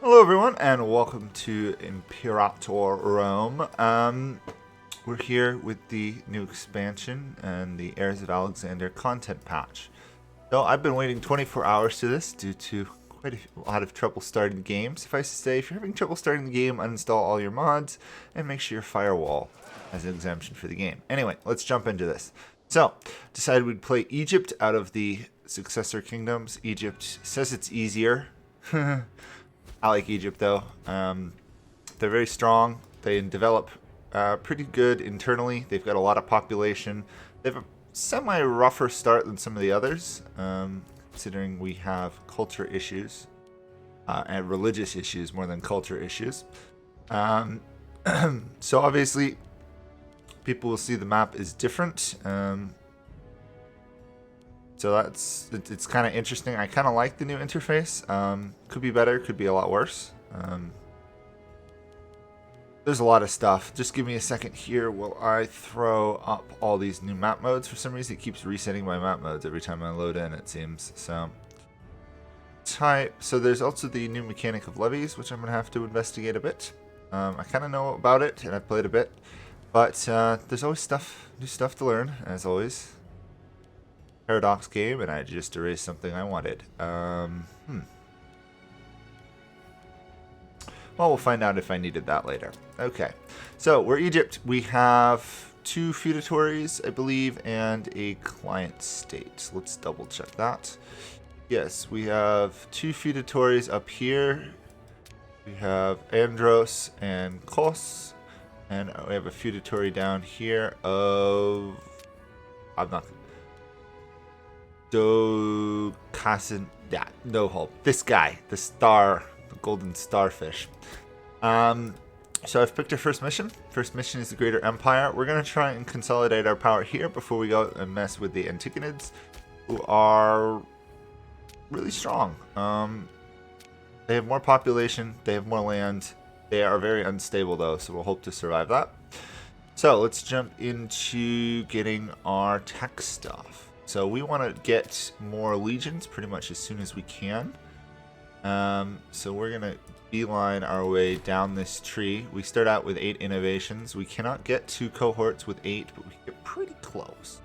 Hello everyone and welcome to Imperator Rome. We're here with the new expansion and the Heirs of Alexander content patch. So I've been waiting 24 hours to this due to quite a lot of trouble starting the game. Suffice to say, if you're having trouble starting the game, uninstall all your mods and make sure your firewall has an exemption for the game. Anyway, let's jump into this. So, decided we'd play Egypt out of the successor kingdoms. Egypt says it's easier. I like Egypt though. They're very strong. They develop pretty good internally. They've got a lot of population. They have a semi-rougher start than some of the others, considering we have culture issues and religious issues more than culture issues. So obviously, people will see the map is different. So it's kind of interesting. I kind of like the new interface. Could be better, could be a lot worse. There's a lot of stuff. Just give me a second here while I throw up all these new map modes. For some reason, it keeps resetting my map modes every time I load in, it seems. So there's also the new mechanic of levies, which I'm going to have to investigate a bit. I kind of know about it, and I've played a bit. But there's always new stuff to learn, as always. Paradox game, and I just erased something I wanted. Well, we'll find out if I needed that later. Okay, so we're Egypt. We have 2 feudatories, I believe, and a client state. Let's double check that. Yes, we have 2 feudatories up here. We have Andros and Kos, and we have a feudatory down here of... I'm not... no hope. This guy, the golden starfish. So I've picked our first mission. First mission is the Greater Empire. We're going to try and consolidate our power here before we go and mess with the Antigonids, who are really strong. They have more population, they have more land. They are very unstable though, so we'll hope to survive that. So let's jump into getting our tech stuff. So we want to get more legions pretty much as soon as we can. So we're going to beeline our way down this tree. We start out with 8 innovations. We cannot get 2 cohorts with 8, but we can get pretty close.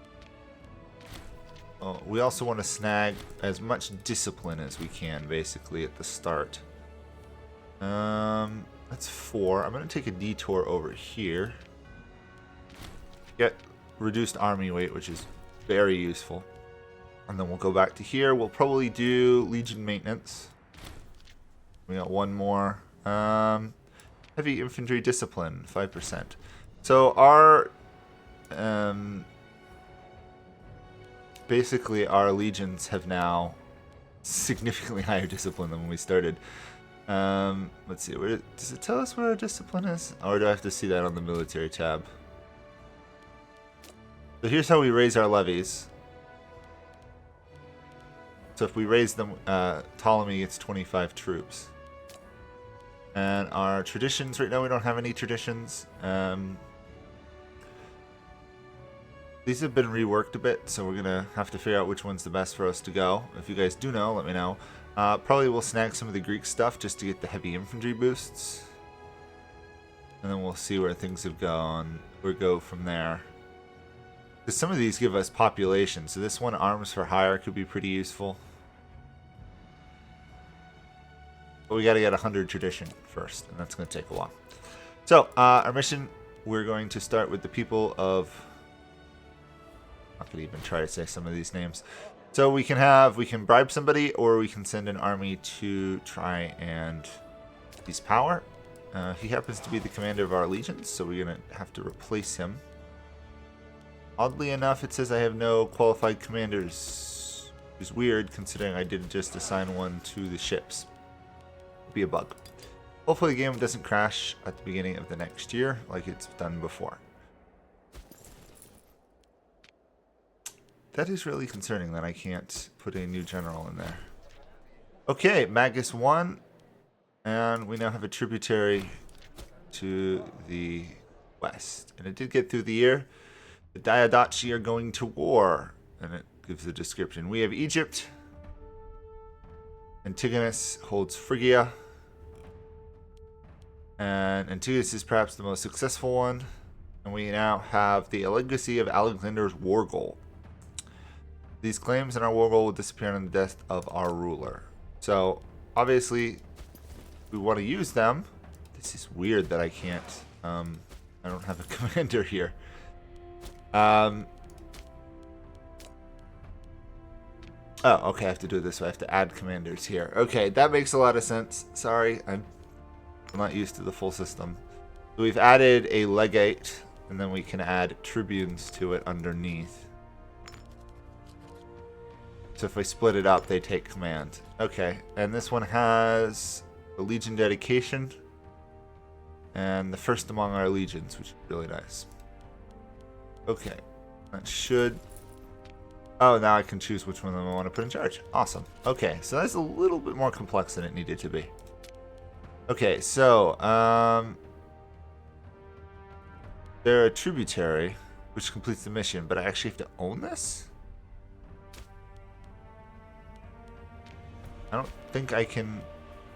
We also want to snag as much discipline as we can, basically, at the start. That's 4. I'm going to take a detour over here. Get reduced army weight, which is very useful. And then we'll go back to here. We'll probably do Legion maintenance. We got 1 more. Heavy infantry discipline, 5%. So our basically our legions have now significantly higher discipline than when we started. Let's see, does it tell us where our discipline is? Or do I have to see that on the military tab? So here's how we raise our levies. So if we raise them, Ptolemy gets 25 troops. And our traditions, right now we don't have any traditions. These have been reworked a bit, so we're going to have to figure out which one's the best for us to go. If you guys do know, let me know. Probably we'll snag some of the Greek stuff just to get the heavy infantry boosts. And then we'll see where things have gone. We'll go from there. Because some of these give us population, so this one, arms for hire, could be pretty useful. But we got to get 100 tradition first, and that's going to take a while. So, our mission, we're going to start with the people of... I'm not going to even try to say some of these names. So we can bribe somebody, or we can send an army to try and seize power. He happens to be the commander of our legions, so we're going to have to replace him. Oddly enough, it says I have no qualified commanders, which is weird considering I did just assign one to the ships. It'd be a bug. Hopefully the game doesn't crash at the beginning of the next year like it's done before. That is really concerning that I can't put a new general in there. Okay, Magus 1, and we now have a tributary to the west. And it did get through the year. The Diadochi are going to war, and it gives the description. We have Egypt. Antigonus holds Phrygia. And Antiochus is perhaps the most successful one. And we now have the legacy of Alexander's war goal. These claims in our war goal will disappear on the death of our ruler. So, obviously, we want to use them. This is weird that I can't. I don't have a commander here. Oh, okay, I have to do this. So I have to add commanders here. Okay, that makes a lot of sense. Sorry, I'm not used to the full system. So we've added a legate, and then we can add tribunes to it underneath. So if I split it up, they take command. Okay, and this one has a legion dedication, and the first among our legions, which is really nice. Okay, that should... Oh, now I can choose which one of them I want to put in charge. Awesome. Okay, so that's a little bit more complex than it needed to be. Okay, so, they're a tributary, which completes the mission, but I actually have to own this? I don't think I can...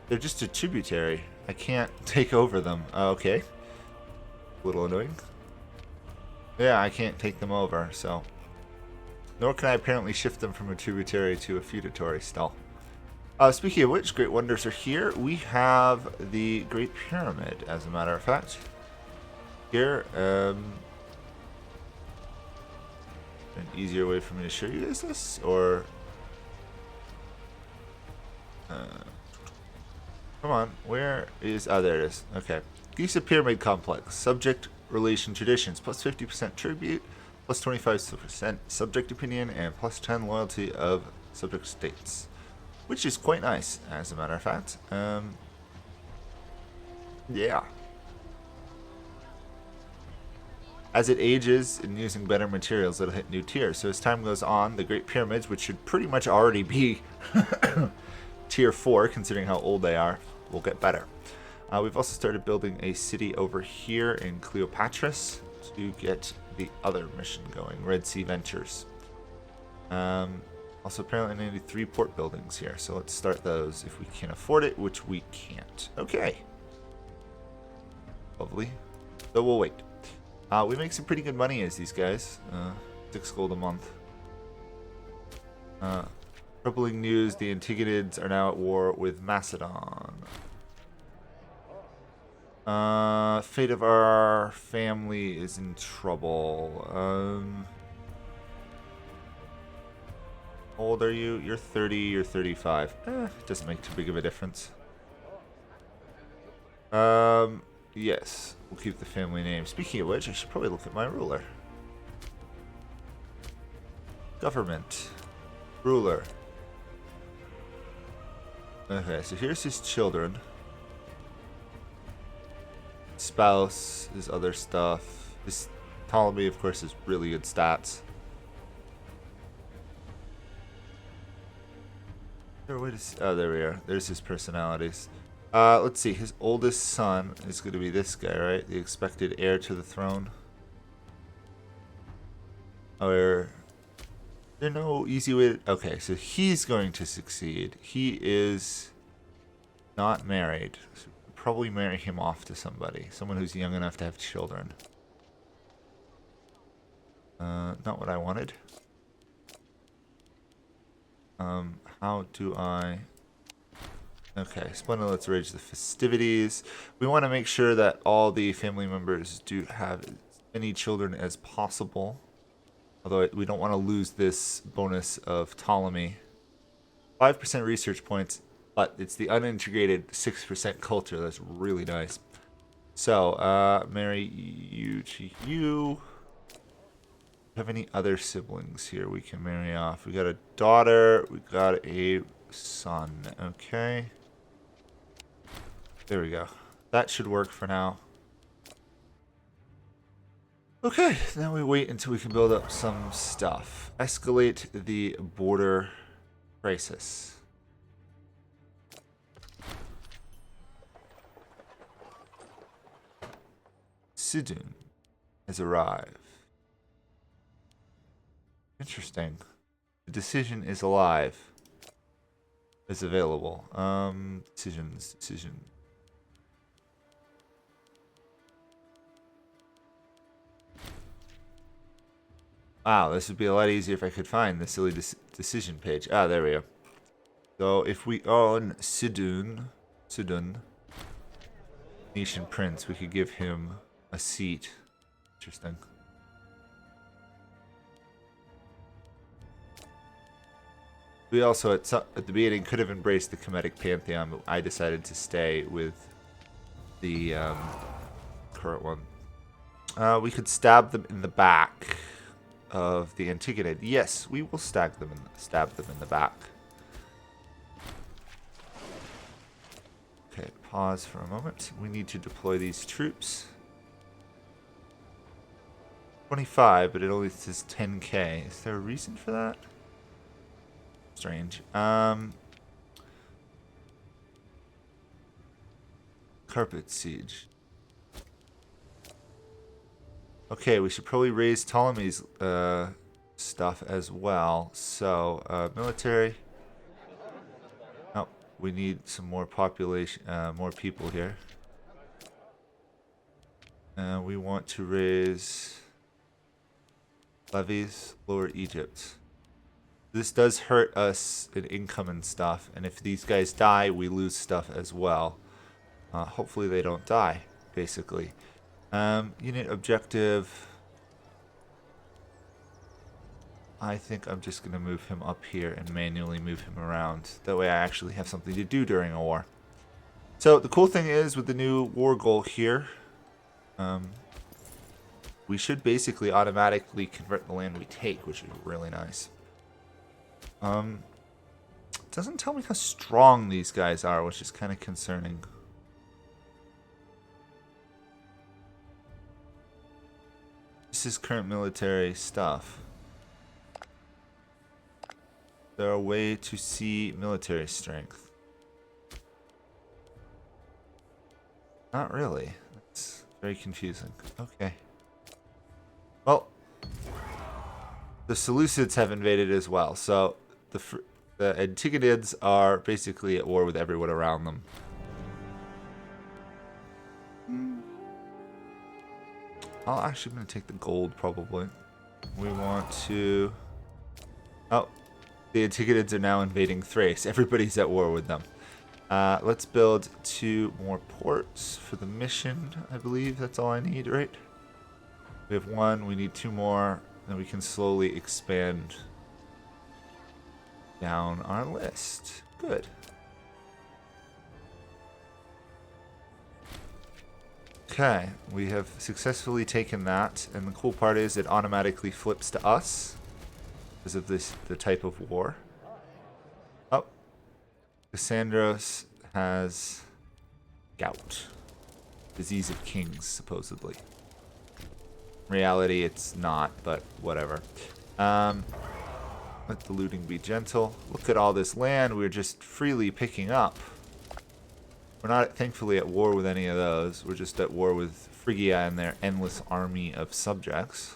They're just a tributary. I can't take over them. Okay. A little annoying. Yeah, I can't take them over, so... Nor can I apparently shift them from a tributary to a feudatory still. Speaking of which, great wonders are here. We have the Great Pyramid, as a matter of fact. Here, an easier way for me to show you guys this, or... come on, where is... Oh, there it is. Okay. Giza Pyramid Complex. Subject Relation Traditions. Plus 50% tribute. Plus 25% subject opinion. And plus 10 loyalty of subject states. Which is quite nice, as a matter of fact. Yeah. As it ages and using better materials, it'll hit new tiers. So as time goes on, the Great Pyramids, which should pretty much already be tier 4, considering how old they are, will get better. We've also started building a city over here in Cleopatris to get the other mission going, Red Sea Ventures. Also, apparently I need 3 port buildings here, so let's start those if we can afford it, which we can't. Okay. Lovely. So we'll wait. We make some pretty good money as these guys. 6 gold a month. Troubling news, the Antigonids are now at war with Macedon. Fate of our family is in trouble. How old are you? You're 30, you're 35. Doesn't make too big of a difference. Yes, we'll keep the family name. Speaking of which, I should probably look at my ruler. Government. Ruler. Okay, so here's his children. Spouse, his other stuff. This Ptolemy, of course, has really good stats. Oh, there we are. There's his personalities. Let's see. His oldest son is going to be this guy, right? The expected heir to the throne. Or... There's no easy way to... Okay, so he's going to succeed. He is not married. So we'll probably marry him off to somebody. Someone who's young enough to have children. Not what I wanted. How do I... Okay, Splendid, let's arrange the festivities. We want to make sure that all the family members do have as many children as possible. Although we don't want to lose this bonus of Ptolemy. 5% research points, but it's the unintegrated 6% culture. That's really nice. So, marry you to you. Have any other siblings here we can marry off? We got a daughter. We got a son. Okay. There we go. That should work for now. Okay, now we wait until we can build up some stuff. Escalate the border crisis. Sidon has arrived. Interesting. The decision is alive. Is available. Decision. Wow, this would be a lot easier if I could find the silly decision page. Ah, there we go. So if we own Sidun, nation prince, we could give him a seat. Interesting. We also, at the beginning, could have embraced the Kemetic Pantheon, but I decided to stay with the current one. We could stab them in the back of the Antigonid. Yes, we will stab them in the back. Okay, pause for a moment. We need to deploy these troops. 25, but it only says 10k. Is there a reason for that? Strange. Carpet siege. Okay, we should probably raise Ptolemy's stuff as well. So, military. Oh, we need some more population, more people here. We want to raise levies, lower Egypt. This does hurt us in income and stuff, and if these guys die, we lose stuff as well. Hopefully they don't die, basically. Unit objective. I think I'm just going to move him up here and manually move him around. That way I actually have something to do during a war. So the cool thing is with the new war goal here, we should basically automatically convert the land we take, which is really nice. It doesn't tell me how strong these guys are, which is kind of concerning. This is current military stuff. Is there a way to see military strength? Not really. That's very confusing. Okay. Well, the Seleucids have invaded as well, so the Antigonids are basically at war with everyone around them. I'm going to take the gold, probably. We want to... Oh, the Antigonids are now invading Thrace. Everybody's at war with them. Let's build 2 more ports for the mission, I believe. That's all I need, right? We have 1, we need 2 more, then we can slowly expand down our list. Good. Okay, we have successfully taken that, and the cool part is it automatically flips to us because of the type of war. Oh, Cassandros has gout, disease of kings, supposedly. In reality, it's not, but whatever. Let the looting be gentle. Look at all this land we're just freely picking up. We're not, thankfully, at war with any of those. We're just at war with Phrygia and their endless army of subjects.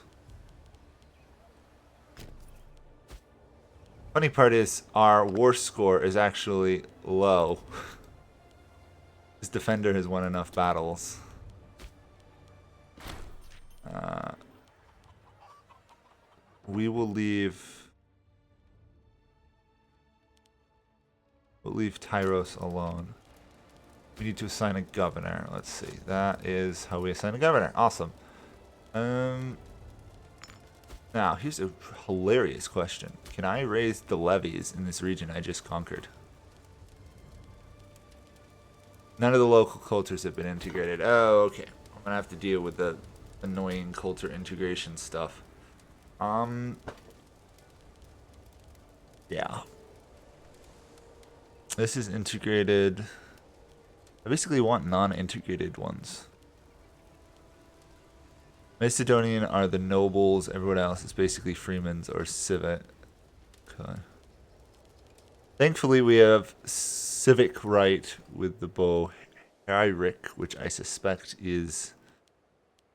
Funny part is, our war score is actually low. This defender has won enough battles. We will leave... We'll leave Tyros alone. We need to assign a governor. Let's see. That is how we assign a governor. Awesome. Now, here's a hilarious question. Can I raise the levies in this region I just conquered? None of the local cultures have been integrated. Oh, okay. I'm gonna have to deal with the annoying culture integration stuff. Yeah. This is integrated. I basically want non-integrated ones. Macedonian are the nobles. Everyone else is basically freemans or civic. Okay. Thankfully, we have civic right with the bow heiric, which I suspect is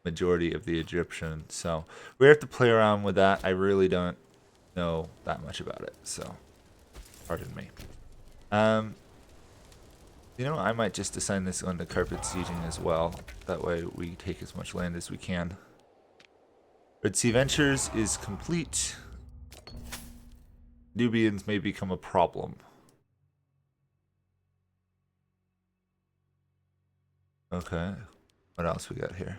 majority of the Egyptian. So we have to play around with that. I really don't know that much about it, so pardon me. You know, I might just assign this one to carpet sieging as well. That way we take as much land as we can. Red Sea Ventures is complete. Nubians may become a problem. Okay. What else we got here?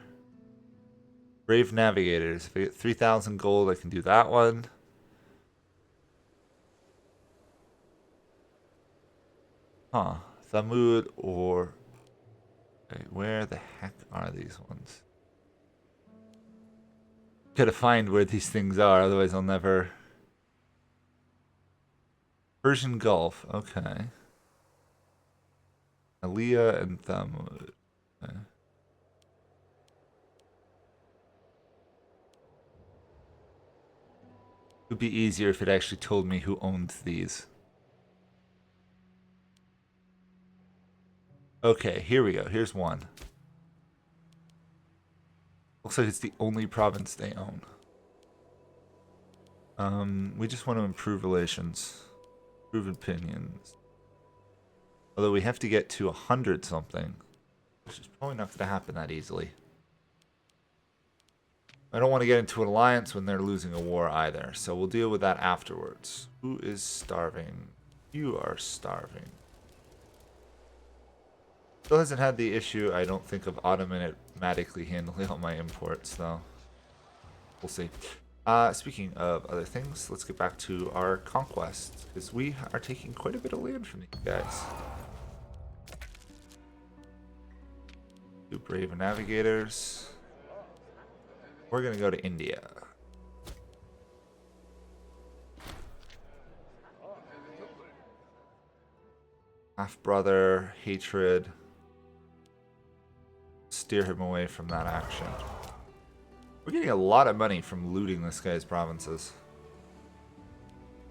Brave Navigators. If I get 3,000 gold, I can do that one. Huh. Thamud or... Okay, where the heck are these ones? Gotta find where these things are, otherwise I'll never... Persian Gulf. Okay. Aliyah and Thamud. Okay. It would be easier if it actually told me who owned these. Okay, here we go. Here's one. Looks like it's the only province they own. We just want to improve relations. Improve opinions. Although we have to get to 100 something. Which is probably not going to happen that easily. I don't want to get into an alliance when they're losing a war either. So we'll deal with that afterwards. Who is starving? You are starving. Still hasn't had the issue, I don't think, of automatically handling all my imports, though. We'll see. Speaking of other things, let's get back to our conquest, because we are taking quite a bit of land from these guys. Two brave navigators. We're going to go to India. Half-brother, hatred. Steer him away from that action. We're getting a lot of money from looting this guy's provinces.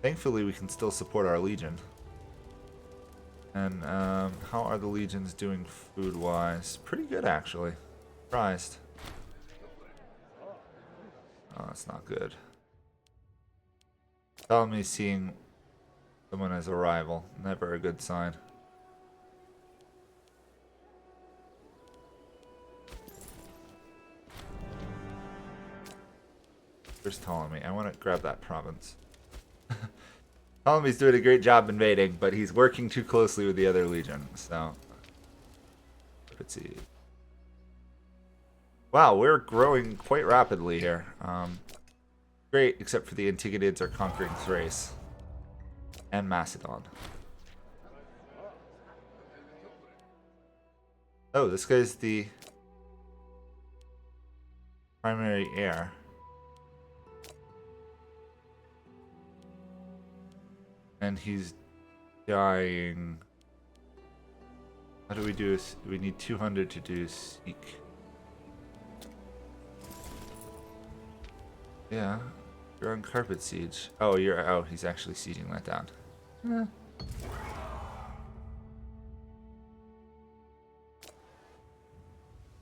Thankfully, we can still support our legion. And how are the legions doing food-wise? Pretty good, actually. Surprised. Oh, that's not good. Ptolemy seeing someone as a rival. Never a good sign. Where's Ptolemy? I want to grab that province. Ptolemy's doing a great job invading, but he's working too closely with the other legion, so... Let's see. Wow, we're growing quite rapidly here. Great, except for the Antigonids are conquering Thrace. And Macedon. Oh, this guy's the... primary heir. And he's dying. How do we do this? We need 200 to do Seek. Yeah. You're on Carpet Siege. Oh, he's actually sieging that down.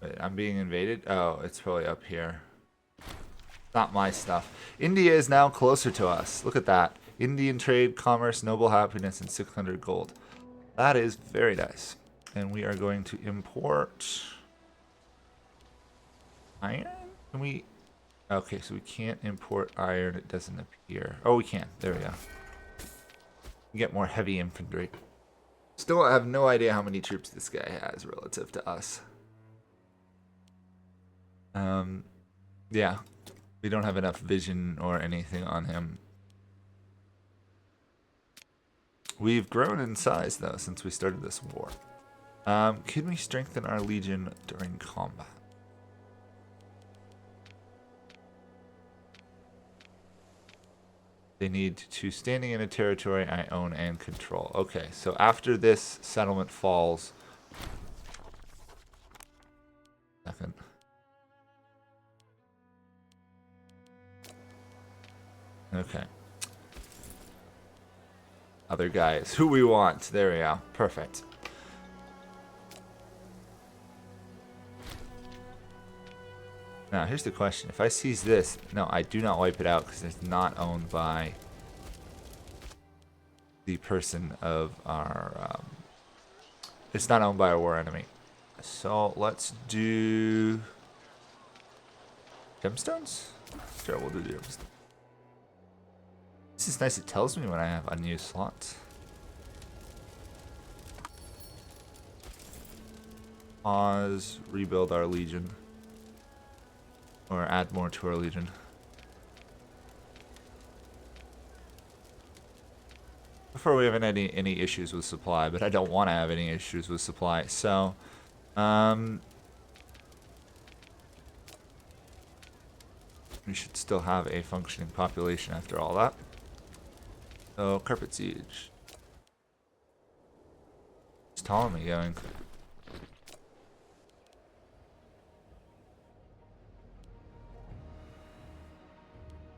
Wait, I'm being invaded? Oh, it's probably up here. Not my stuff. India is now closer to us. Look at that. Indian trade, commerce, noble happiness, and 600 gold. That is very nice. And we are going to import iron? Can we... Okay, so we can't import iron. It doesn't appear. Oh, we can. There we go. We get more heavy infantry. Still have no idea how many troops this guy has relative to us. Yeah. We don't have enough vision or anything on him. We've grown in size, though, since we started this war. Can we strengthen our legion during combat? They need to standing in a territory I own and control. Okay, so after this settlement falls... Second. Okay. Other guys. Who we want. There we go. Perfect. Now, here's the question. If I seize this... No, I do not wipe it out because it's not owned by the person of our... it's not owned by our war enemy. So, let's do... Gemstones? Sure, we'll do the herbs. This is nice. It tells me when I have unused slots. Pause, rebuild our legion. Or add more to our legion. Before we have any issues with supply, but I don't want to have any issues with supply, so we should still have a functioning population after all that. So, Carpet Siege. Where's Ptolemy going?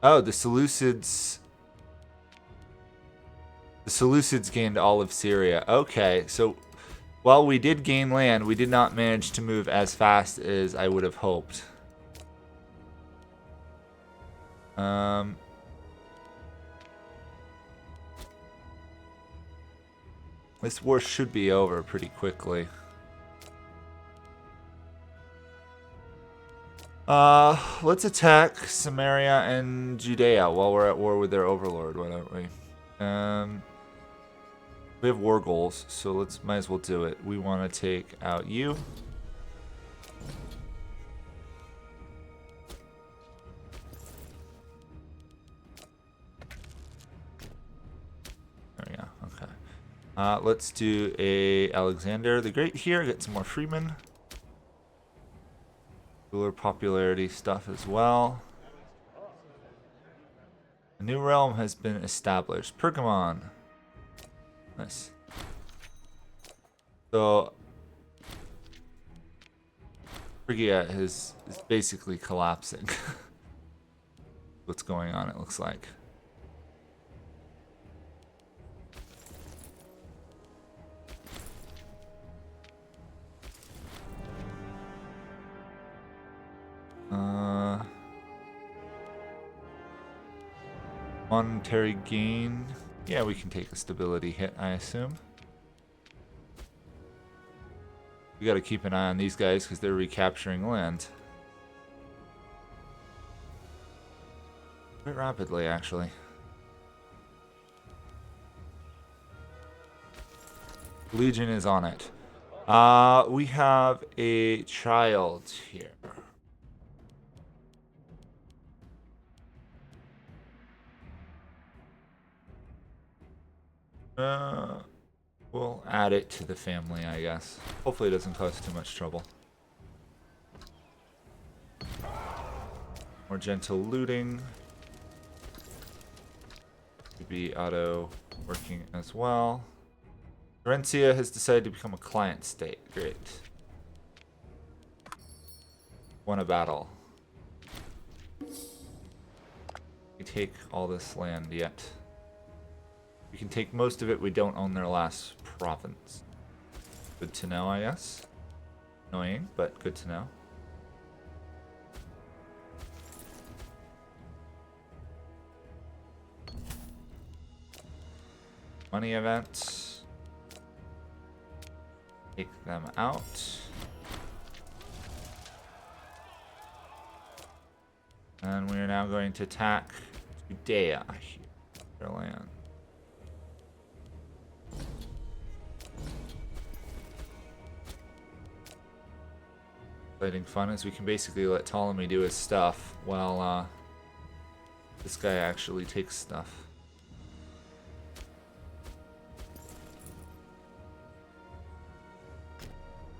Oh, the Seleucids. The Seleucids gained all of Syria. Okay, so while we did gain land, we did not manage to move as fast as I would have hoped. This war should be over pretty quickly. Let's attack Samaria and Judea while we're at war with their overlord, why don't we? We have war goals, so might as well do it. We want to take out you. There we go. Okay. Let's do a Alexander the Great here. Get some more freemen. Ruler popularity stuff as well. A new realm has been established. Pergamon. Nice. So Phrygia is basically collapsing. What's going on, it looks like. Monetary gain. Yeah, we can take a stability hit, I assume. We gotta keep an eye on these guys because they're recapturing land. Quite rapidly, actually. Legion is on it. We have a child here. We'll add it to the family, I guess. Hopefully it doesn't cause too much trouble. More gentle looting. Could be auto working as well. Florencia has decided to become a client state. Great. Won a battle. We take all this land yet. We can take most of it. We don't own their last province. Good to know, I guess. Annoying, but good to know. Money event. Take them out. And we are now going to attack Judea here. Their land. Exciting fun is we can basically let Ptolemy do his stuff while this guy actually takes stuff.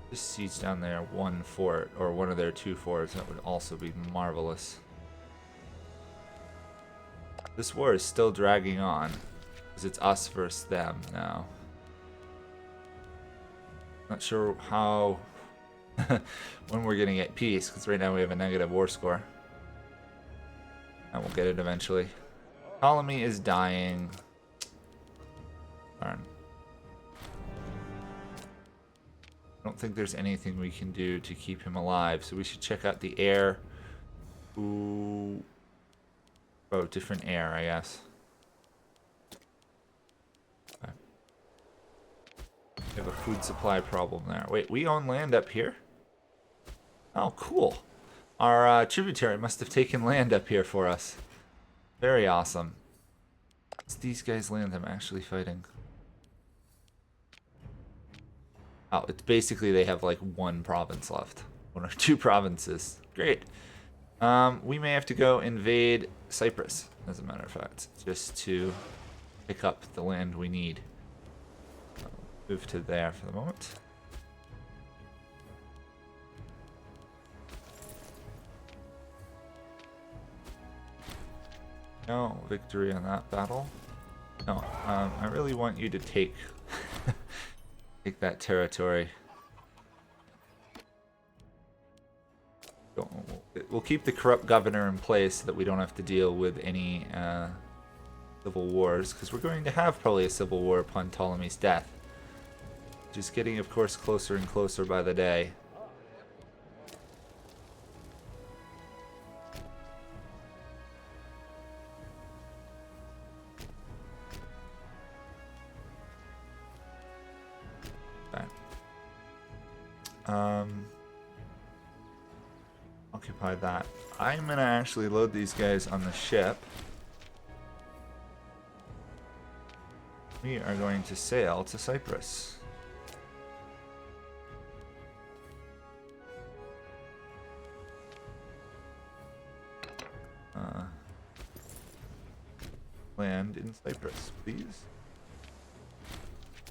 Just siege down there one fort, or one of their two forts. That would also be marvelous. This war is still dragging on, because it's us versus them now. Not sure how when we're gonna get peace, because right now we have a negative war score. And we'll get it eventually. Ptolemy is dying. Darn. I don't think there's anything we can do to keep him alive, so we should check out the heir. Ooh. Oh, different heir, I guess. Okay. We have a food supply problem there. Wait, we own land up here? Oh, cool. Our tributary must have taken land up here for us. Very awesome. It's these guys' land I'm actually fighting. Oh, it's basically they have like one province left. One or two provinces. Great. We may have to go invade Cyprus, as a matter of fact, just to pick up the land we need. Move to there for the moment. No victory on that battle. No, I really want you to take take that territory. We'll keep the corrupt governor in place so that we don't have to deal with any civil wars, because we're going to have probably a civil war upon Ptolemy's death. Just getting, of course, closer and closer by the day. Occupy that. I'm gonna actually load these guys on the ship. We are going to sail to Cyprus. Land in Cyprus, please.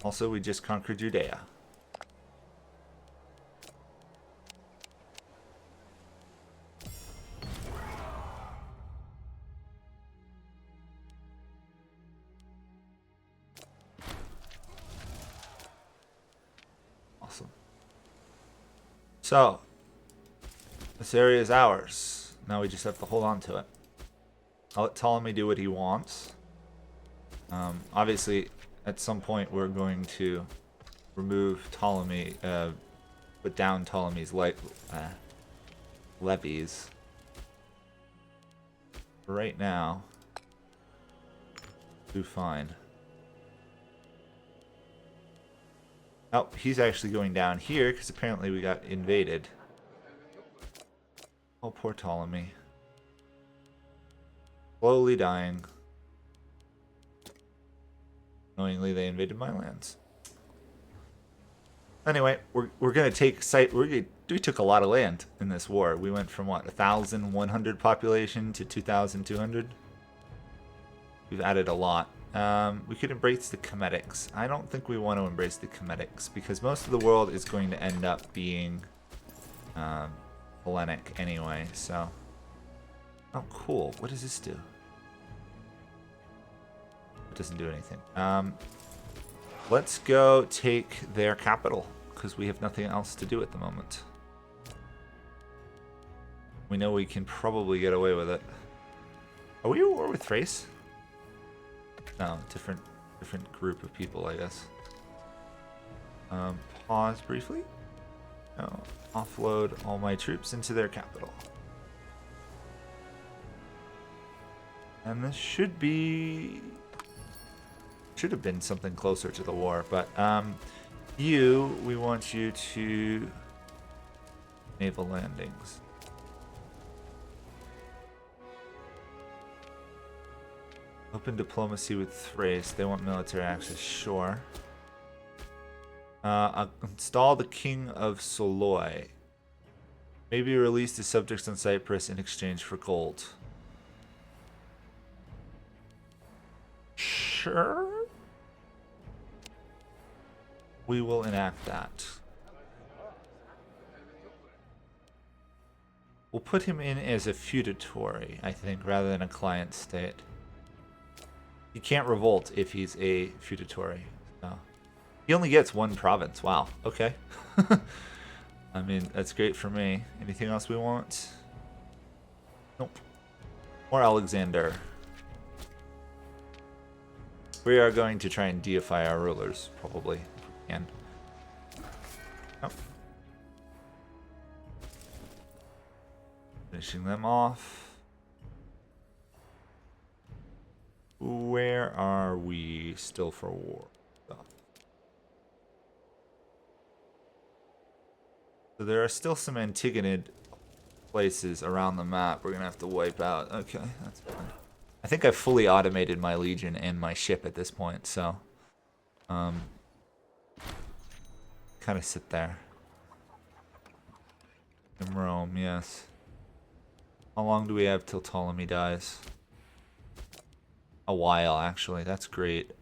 Also, we just conquered Judea. Awesome. So, this area is ours. Now we just have to hold on to it. I'll let Ptolemy do what he wants. Obviously, at some point we're going to remove Ptolemy, put down Ptolemy's levies. For right now, do fine. Oh, he's actually going down here because apparently we got invaded. Oh, poor Ptolemy. Slowly dying. Knowingly, they invaded my lands. Anyway, we're gonna take site. We took a lot of land in this war. We went from what, 1,100 population to 2,200. We've added a lot. We could embrace the Cometics. I don't think we want to embrace the Cometics because most of the world is going to end up being Hellenic anyway. So, oh, cool. What does this do? It doesn't do anything. Let's go take their capital because we have nothing else to do at the moment. We know we can probably get away with it. Are we at war with Thrace? No, different group of people, I guess. Pause briefly. No, offload all my troops into their capital. And this should have been something closer to the war, but we want you to naval landings. Open diplomacy with Thrace. They want military access, sure. Install the King of Soloi. Maybe release the subjects on Cyprus in exchange for gold. Sure. We will enact that. We'll put him in as a feudatory, I think, rather than a client state. He can't revolt if he's a feudatory. So. He only gets one province. Wow. Okay. I mean, that's great for me. Anything else we want? Nope. More Alexander. We are going to try and deify our rulers, probably, if we can. Oh. Finishing them off. Where are we still for war? So there are still some Antigonid places around the map we're gonna have to wipe out. Okay, that's fine. I think I've fully automated my legion and my ship at this point, so kind of sit there. In Rome, yes. How long do we have till Ptolemy dies? A while, actually. That's great.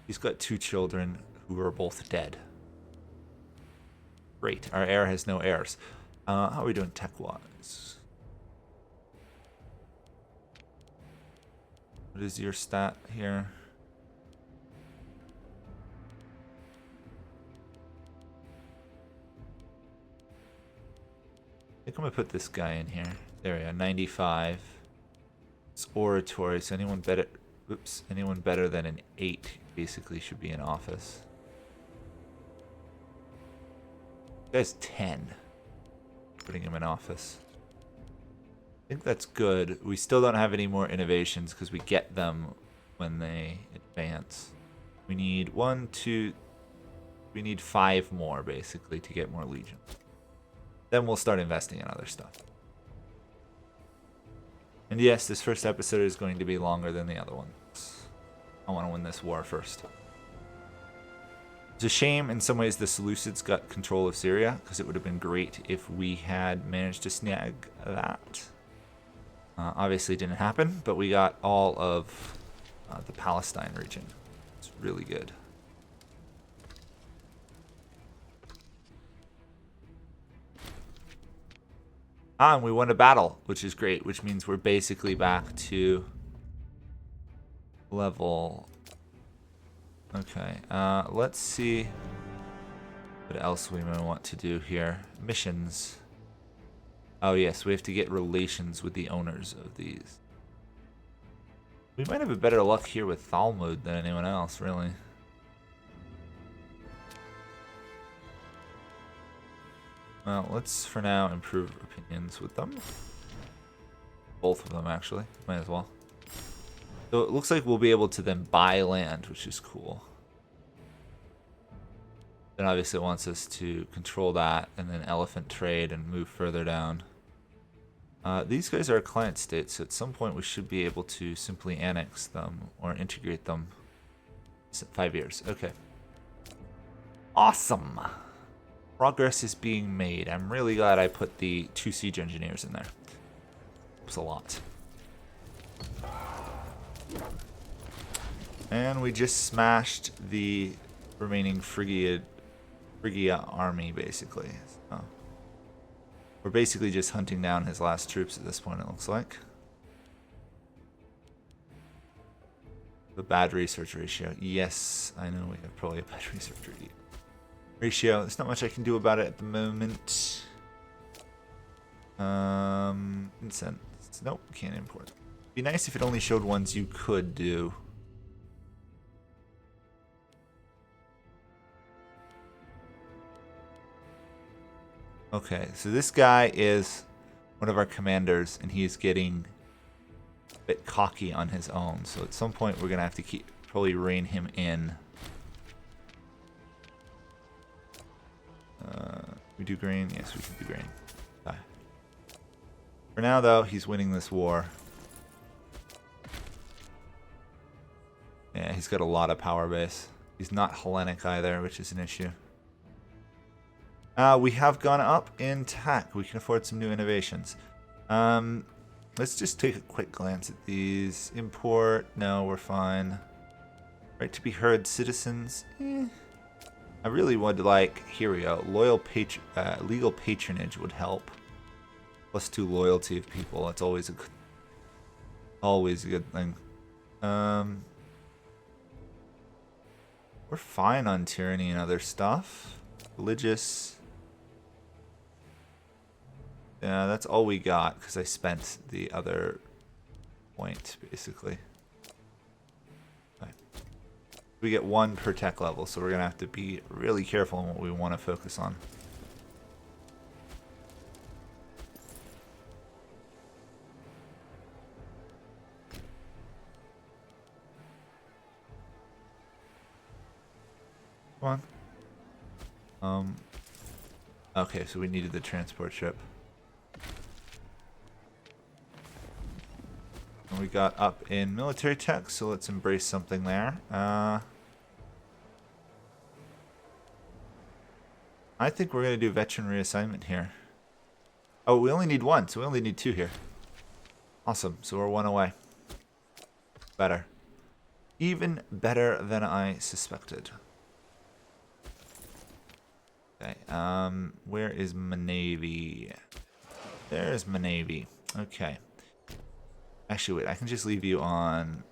He's got 2 children who are both dead. Great. Our heir has no heirs. How are we doing tech-wise? What is your stat here? I think I'm gonna put this guy in here. There we go, 95. It's oratory, so anyone better than an 8 basically should be in office. This guy's 10. Putting him in office. I think that's good. We still don't have any more innovations because we get them when they advance. We need 1, 2... We need 5 more, basically, to get more legions. Then we'll start investing in other stuff. And yes, this first episode is going to be longer than the other ones. I want to win this war first. It's a shame in some ways the Seleucids got control of Syria, because it would have been great if we had managed to snag that. Obviously it didn't happen, but we got all of the Palestine region. It's really good. And we won a battle, which is great, which means we're basically back to level. Okay, let's see what else we may want to do here. Missions. Oh yes, we have to get relations with the owners of these. We might have a better luck here with Talmud than anyone else, really. Well, let's for now improve opinions with them. Both of them, actually. Might as well. So it looks like we'll be able to then buy land, which is cool. Then obviously it wants us to control that and then elephant trade and move further down. These guys are a client state, so at some point we should be able to simply annex them or integrate them. 5 years. Okay. Awesome. Progress is being made. I'm really glad I put the 2 siege engineers in there. It's a lot. And we just smashed the remaining Phrygia army, basically. So we're basically just hunting down his last troops at this point, it looks like. The bad research ratio. Yes, I know we have probably a bad research ratio. There's not much I can do about it at the moment. Incense. Nope, can't import. Be nice if it only showed ones you could do. Okay, so this guy is one of our commanders, and he's getting a bit cocky on his own. So at some point, we're gonna have to probably rein him in. We do grain? Yes, we can do grain. Okay. For now, though, he's winning this war. Yeah, he's got a lot of power base. He's not Hellenic either, which is an issue. We have gone up in tech. We can afford some new innovations. Let's just take a quick glance at these. Import. No, we're fine. Right to be heard citizens. I really would like, here we go, legal patronage would help. +2 loyalty of people. That's always a good thing. We're fine on tyranny and other stuff. Religious. Yeah, that's all we got because I spent the other point basically. Okay. We get 1 per tech level, so we're gonna have to be really careful on what we want to focus on. Come on. Okay, so we needed the transport ship. And we got up in military tech, so let's embrace something there. I think we're going to do veteran reassignment here. Oh, we only need one, so we only need two here. Awesome, so we're one away. Better. Even better than I suspected. Okay, where is my navy? There's my navy. Okay. Actually, wait, I can just leave you on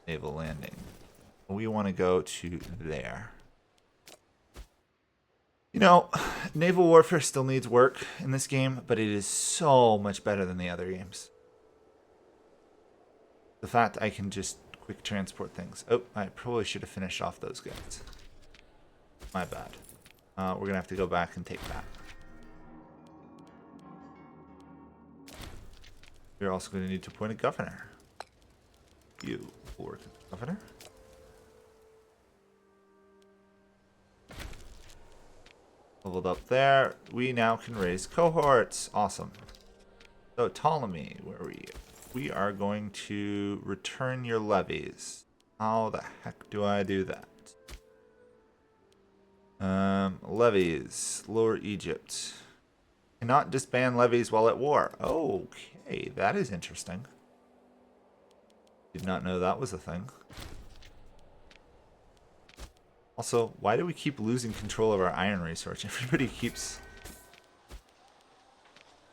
naval landing. We want to go to there. You know, naval warfare still needs work in this game, but it is so much better than the other games. The fact I can just quick transport things. Oh, I probably should have finished off those guys. My bad. We're going to have to go back and take that. We're also going to need to appoint a governor. You will work as governor. Leveled up there. We now can raise cohorts. Awesome. So Ptolemy, where are we? We are going to return your levies. How the heck do I do that? Levies. Lower Egypt. Cannot disband levies while at war. Okay, that is interesting. Did not know that was a thing. Also, why do we keep losing control of our iron resource? Everybody keeps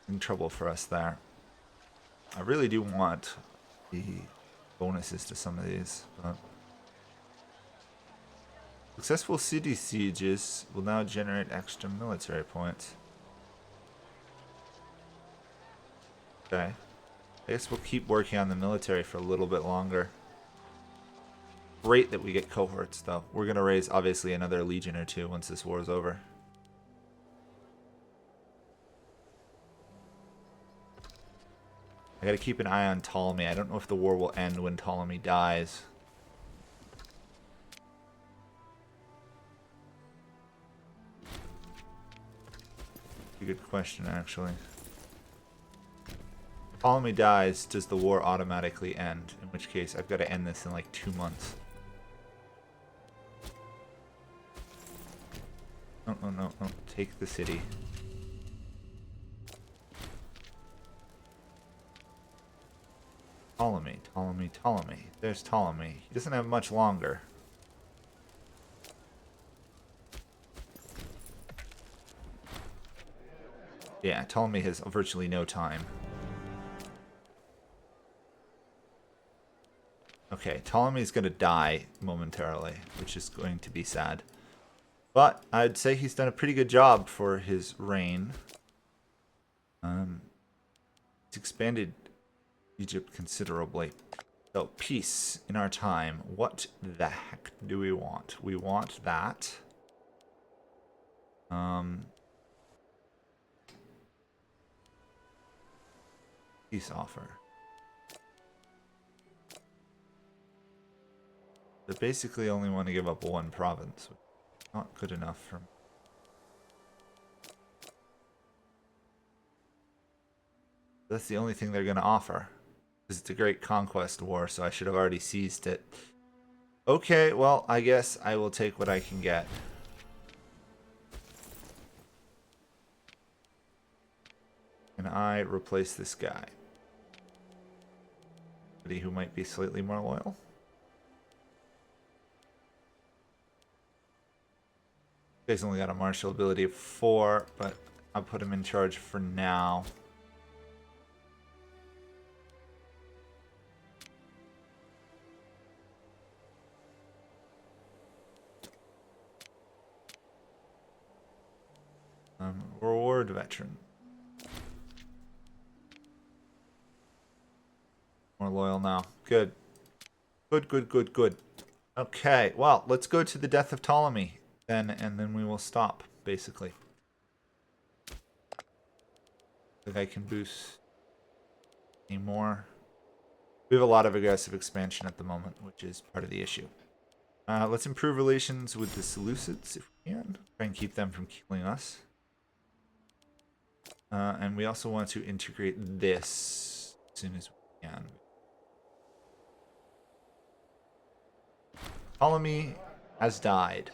in trouble for us there. I really do want the bonuses to some of these. But successful city sieges will now generate extra military points. Okay. I guess we'll keep working on the military for a little bit longer. Great that we get cohorts, though. We're going to raise, obviously, another legion or two once this war is over. I got to keep an eye on Ptolemy. I don't know if the war will end when Ptolemy dies. A good question, actually. Ptolemy dies, does the war automatically end? In which case, I've got to end this in like 2 months. No, no, no, no. Take the city. Ptolemy, Ptolemy, Ptolemy. There's Ptolemy. He doesn't have much longer. Yeah, Ptolemy has virtually no time. Okay, Ptolemy's going to die momentarily, which is going to be sad. But I'd say he's done a pretty good job for his reign. He's expanded Egypt considerably. So, peace in our time. What the heck do we want? We want that. Peace offer. They basically only want to give up one province. Not good enough for me. That's the only thing they're going to offer. Because it's a great conquest war, so I should have already seized it. Okay, well, I guess I will take what I can get. Can I replace this guy? Somebody who might be slightly more loyal? He's only got a martial ability of 4, but I'll put him in charge for now. Reward veteran. More loyal now. Good. Good, good, good, good. Okay, well, let's go to the death of Ptolemy then, and then we will stop, basically. I think I can boost any more. We have a lot of aggressive expansion at the moment, which is part of the issue. Let's improve relations with the Seleucids if we can. Try and keep them from killing us. And we also want to integrate this as soon as we can. Ptolemy has died.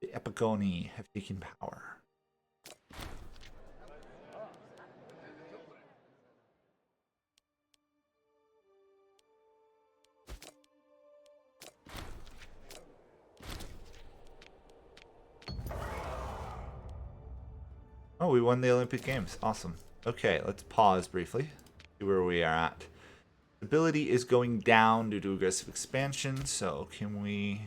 The Epigoni have taken power. Oh, we won the Olympic Games. Awesome. Okay, let's pause briefly. See where we are at. Stability is going down due to aggressive expansion, so can we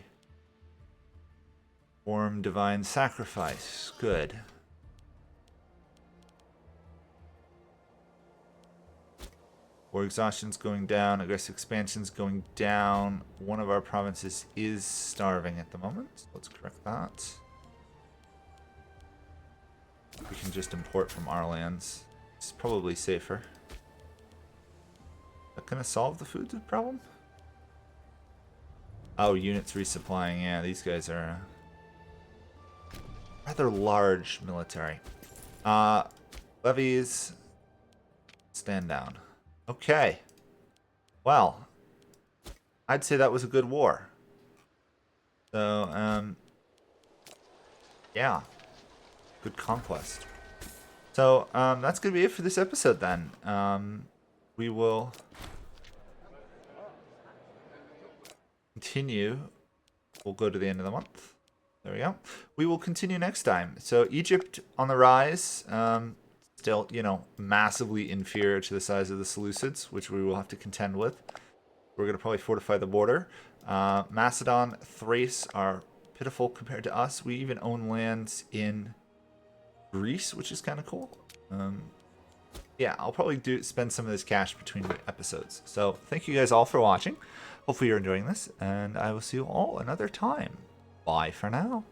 form divine sacrifice? Good. War exhaustion's going down, aggressive expansion's going down. One of our provinces is starving at the moment. So let's correct that. We can just import from our lands. It's probably safer. Is that gonna solve the food problem? Oh, units resupplying. Yeah, these guys are rather large military. Levies. Stand down. Okay. Well, I'd say that was a good war. So, yeah. Good conquest. So, that's going to be it for this episode then. We will continue. We'll go to the end of the month. There we go. We will continue next time. So, Egypt on the rise. Still, you know, massively inferior to the size of the Seleucids, which we will have to contend with. We're going to probably fortify the border. Macedon, Thrace are pitiful compared to us. We even own lands in Greece, which is kind of cool. Yeah, I'll probably spend some of this cash between episodes. So thank you guys all for watching. Hopefully you're enjoying this, and I will see you all another time. Bye for now.